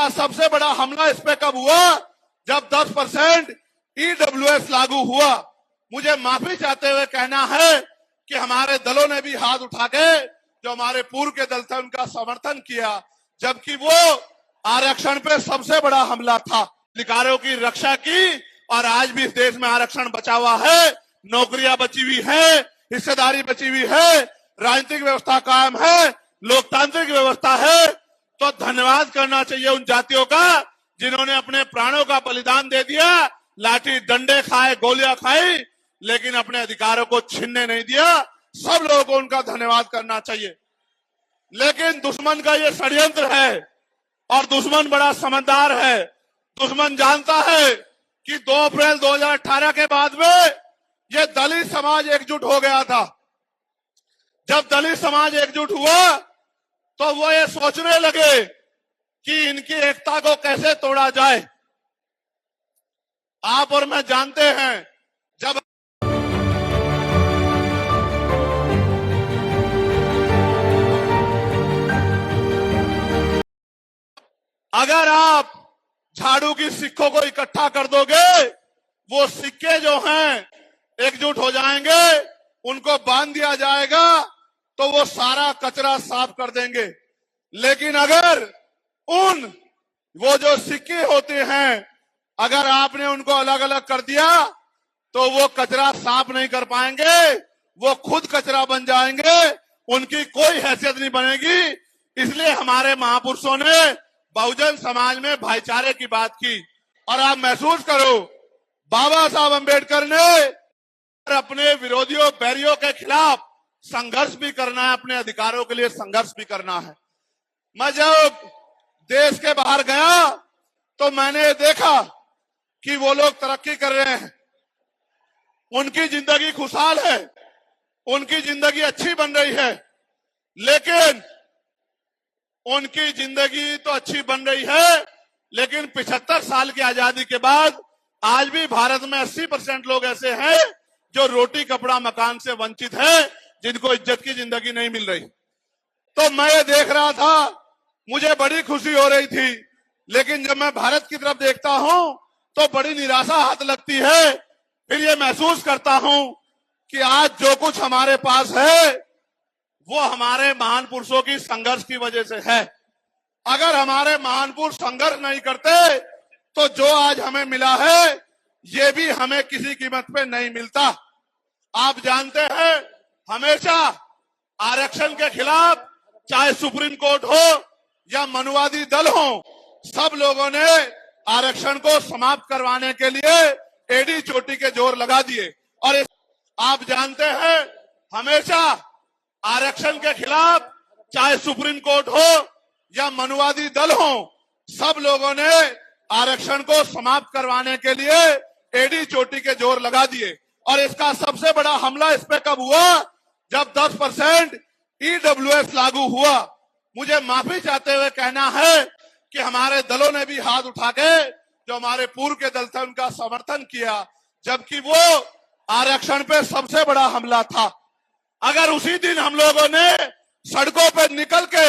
इसका सबसे बड़ा हमला इस पे कब हुआ, जब 10% EWS लागू हुआ। मुझे माफी चाहते हुए कहना है कि हमारे दलों ने भी हाथ उठा के, जो हमारे पूर्व के दल थे, उनका समर्थन किया, जबकि वो आरक्षण पे सबसे बड़ा हमला था। अधिकारों की रक्षा की और आज भी इस देश में आरक्षण बचा हुआ है, नौकरियां बची हुई है, हिस्सेदारी बची हुई है, राजनीतिक व्यवस्था कायम है, लोकतांत्रिक व्यवस्था है। तो धन्यवाद करना चाहिए उन जातियों का जिन्होंने अपने प्राणों का बलिदान दे दिया, लाठी डंडे खाए, गोलियां खाई, लेकिन अपने अधिकारों को छीनने नहीं दिया। सब लोगों को उनका धन्यवाद करना चाहिए। लेकिन दुश्मन का ये षड्यंत्र है और दुश्मन बड़ा समझदार है। दुश्मन जानता है कि 2 अप्रैल 2018 के बाद में ये दलित समाज एकजुट हो गया था। जब दलित समाज एकजुट हुआ तो वो ये सोचने लगे कि इनकी एकता को कैसे तोड़ा जाए। आप और मैं जानते हैं, जब अगर आप झाड़ू की सिक्कों को इकट्ठा कर दोगे, वो सिक्के जो हैं एकजुट हो जाएंगे, उनको बांध दिया जाएगा तो वो सारा कचरा साफ कर देंगे। लेकिन अगर वो जो सिक्के होते हैं, अगर आपने उनको अलग अलग कर दिया तो वो कचरा साफ नहीं कर पाएंगे, वो खुद कचरा बन जाएंगे, उनकी कोई हैसियत नहीं बनेगी। इसलिए हमारे महापुरुषों ने बहुजन समाज में भाईचारे की बात की। और आप महसूस करो, बाबा साहब अंबेडकर ने अपने विरोधियों, बैरियों के खिलाफ संघर्ष भी करना है, अपने अधिकारों के लिए संघर्ष भी करना है। मैं जब देश के बाहर गया तो मैंने देखा कि वो लोग तरक्की कर रहे हैं, उनकी जिंदगी खुशहाल है, उनकी जिंदगी अच्छी बन रही है। लेकिन उनकी जिंदगी तो अच्छी बन रही है, लेकिन 75 साल की आजादी के बाद आज भी भारत में 80% लोग ऐसे हैं जो रोटी कपड़ा मकान से वंचित हैं, जिनको इज्जत की जिंदगी नहीं मिल रही। तो मैं ये देख रहा था, मुझे बड़ी खुशी हो रही थी। लेकिन जब मैं भारत की तरफ देखता हूं तो बड़ी निराशा हाथ लगती है। फिर ये महसूस करता हूं कि आज जो कुछ हमारे पास है वो हमारे महान पुरुषों की संघर्ष की वजह से है। अगर हमारे महान पुरुष संघर्ष नहीं करते तो जो आज हमें मिला है ये भी हमें किसी कीमत पे नहीं मिलता। आप जानते हैं, हमेशा आरक्षण के खिलाफ, चाहे सुप्रीम कोर्ट हो या मनुवादी दल हो, सब लोगों ने आरक्षण को समाप्त करवाने के लिए एड़ी चोटी के जोर लगा दिए। और आप जानते हैं, हमेशा आरक्षण के खिलाफ, चाहे सुप्रीम कोर्ट हो या मनुवादी दल हो, सब लोगों ने आरक्षण को समाप्त करवाने के लिए एड़ी चोटी के जोर लगा दिए। और इसका सबसे बड़ा हमला इस पे कब हुआ, जब 10% EWS लागू हुआ। मुझे माफी चाहते हुए कहना है कि हमारे दलों ने भी हाथ उठा के, जो हमारे पूर्व के दल थे, उनका समर्थन किया, जबकि वो आरक्षण पे सबसे बड़ा हमला था। अगर उसी दिन हम लोगों ने सड़कों पे निकल के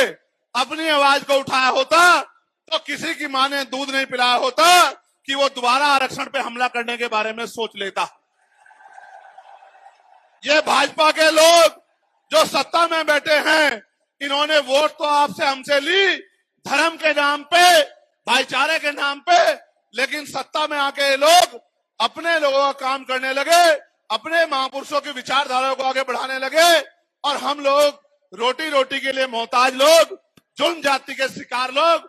अपनी आवाज को उठाया होता तो किसी की मां ने दूध नहीं पिलाया होता कि वो दोबारा आरक्षण पे हमला करने के बारे में सोच लेता। ये भाजपा के लोग जो सत्ता में बैठे हैं, इन्होंने वोट तो आपसे हमसे ली, धर्म के नाम पे, भाईचारे के नाम पे, लेकिन सत्ता में आके लोग अपने लोगों का काम करने लगे, अपने महापुरुषों की विचारधारा को आगे बढ़ाने लगे, और हम लोग रोटी रोटी के लिए मोहताज लोग, जुल्म जाति के शिकार लोग,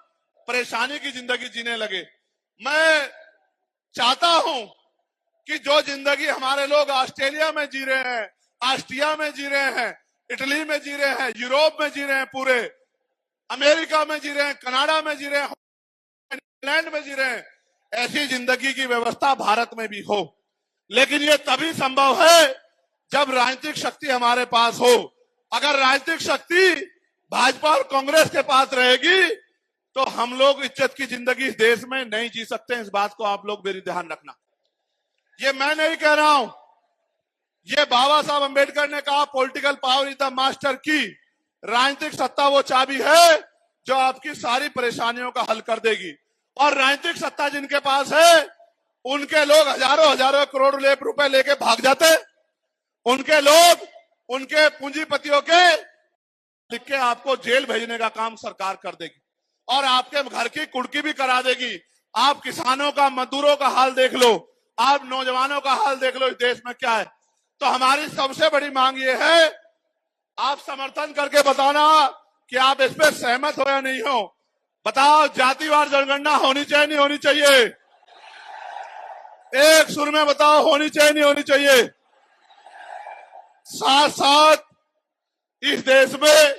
परेशानी की जिंदगी जीने लगे। मैं चाहता हूं कि जो जिंदगी हमारे लोग ऑस्ट्रेलिया में जी रहे हैं, ऑस्ट्रिया में जी रहे हैं, इटली में जी रहे हैं, यूरोप में जी रहे हैं, पूरे अमेरिका में जी रहे हैं, कनाडा में जी रहे हैं, इंग्लैंड में जी रहे हैं, ऐसी जिंदगी की व्यवस्था भारत में भी हो। लेकिन ये तभी संभव है जब राजनीतिक शक्ति हमारे पास हो। अगर राजनीतिक शक्ति भाजपा और कांग्रेस के पास रहेगी तो हम लोग इज्जत की जिंदगी इस देश में नहीं जी सकते। इस बात को आप लोग मेरी ध्यान रखना। ये मैं नहीं कह रहा हूं, ये बाबा साहब अंबेडकर ने कहा, political power is the master की। राजनीतिक सत्ता वो चाबी है जो आपकी सारी परेशानियों का हल कर देगी। और राजनीतिक सत्ता जिनके पास है, उनके लोग हजारों हजारों करोड़ रुपए लेके भाग जाते। उनके लोग, उनके पूंजीपतियों के लिख के आपको जेल भेजने का काम सरकार कर देगी और आपके घर की कुर्की भी करा देगी। आप किसानों का, मजदूरों का हाल देख लो, आप नौजवानों का हाल देख लो, इस देश में क्या है। तो हमारी सबसे बड़ी मांग ये है, आप समर्थन करके बताना कि आप इस पे सहमत हो या नहीं हो। बताओ, जातिवार जनगणना होनी चाहिए नहीं होनी चाहिए? एक सुर में बताओ, होनी चाहिए नहीं होनी चाहिए? साथ साथ इस देश में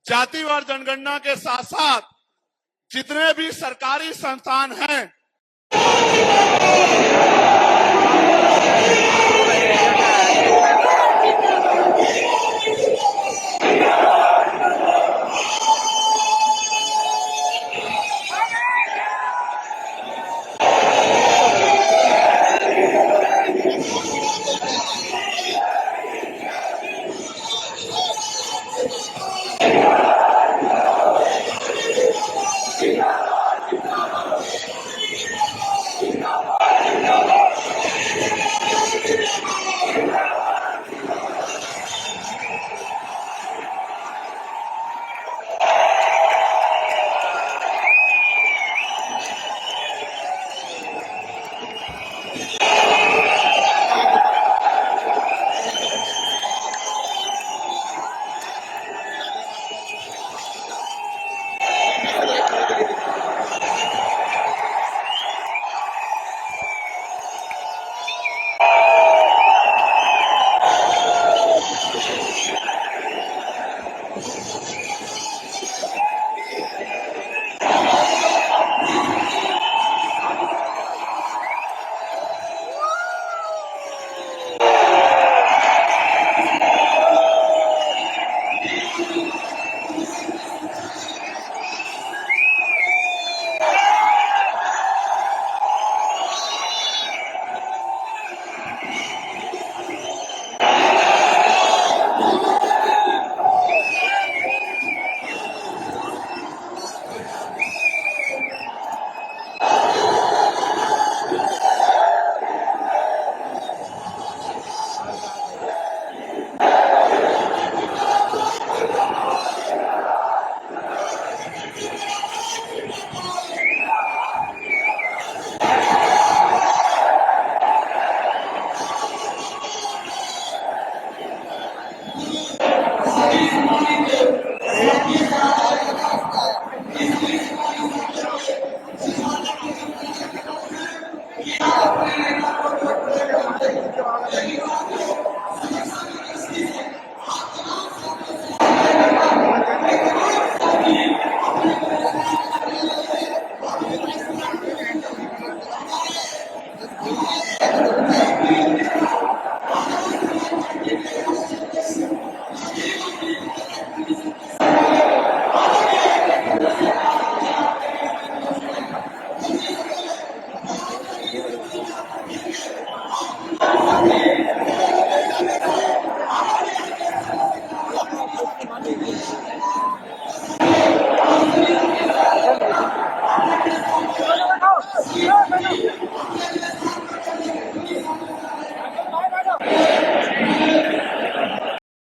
जातिवार जनगणना के साथ साथ जितने भी सरकारी संस्थान हैं,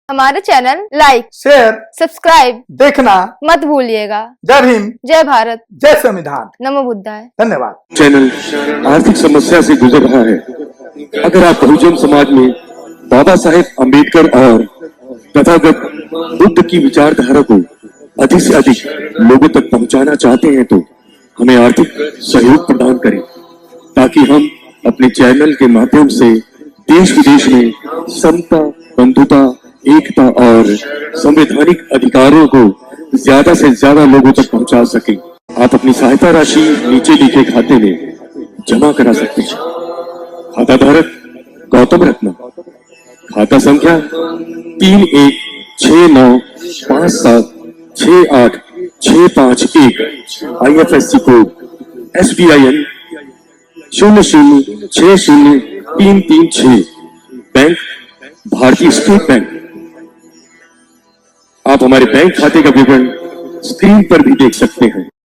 हमारे चैनल लाइक, शेयर, सब्सक्राइब देखना मत भूलिएगा। जय हिंद, जय भारत, जय संविधान, नमो बुद्धाय। धन्यवाद। चैनल आर्थिक समस्या से गुजर रहा है। अगर आप बहुजन समाज में बाबा साहेब अम्बेडकर और तथागत बुद्ध की विचारधारा को अधिक से अधिक लोगों तक पहुंचाना चाहते हैं तो हमें आर्थिक सहयोग प्रदान करें, ताकि हम अपने चैनल के माध्यम से देश विदेश में समता, बंधुता, एकता और संवैधानिक अधिकारों को ज्यादा से ज्यादा लोगों तक पहुंचा सके। आप अपनी सहायता राशि नीचे लिखे खाते में जमा करा सकते हैं। खाता धारक गौतम रत्न, खाता संख्या 3169576865 IFSC कोड SBIN 0060336, बैंक भारतीय स्टेट बैंक। आप हमारे बैंक खाते का विवरण स्क्रीन पर भी देख सकते हैं।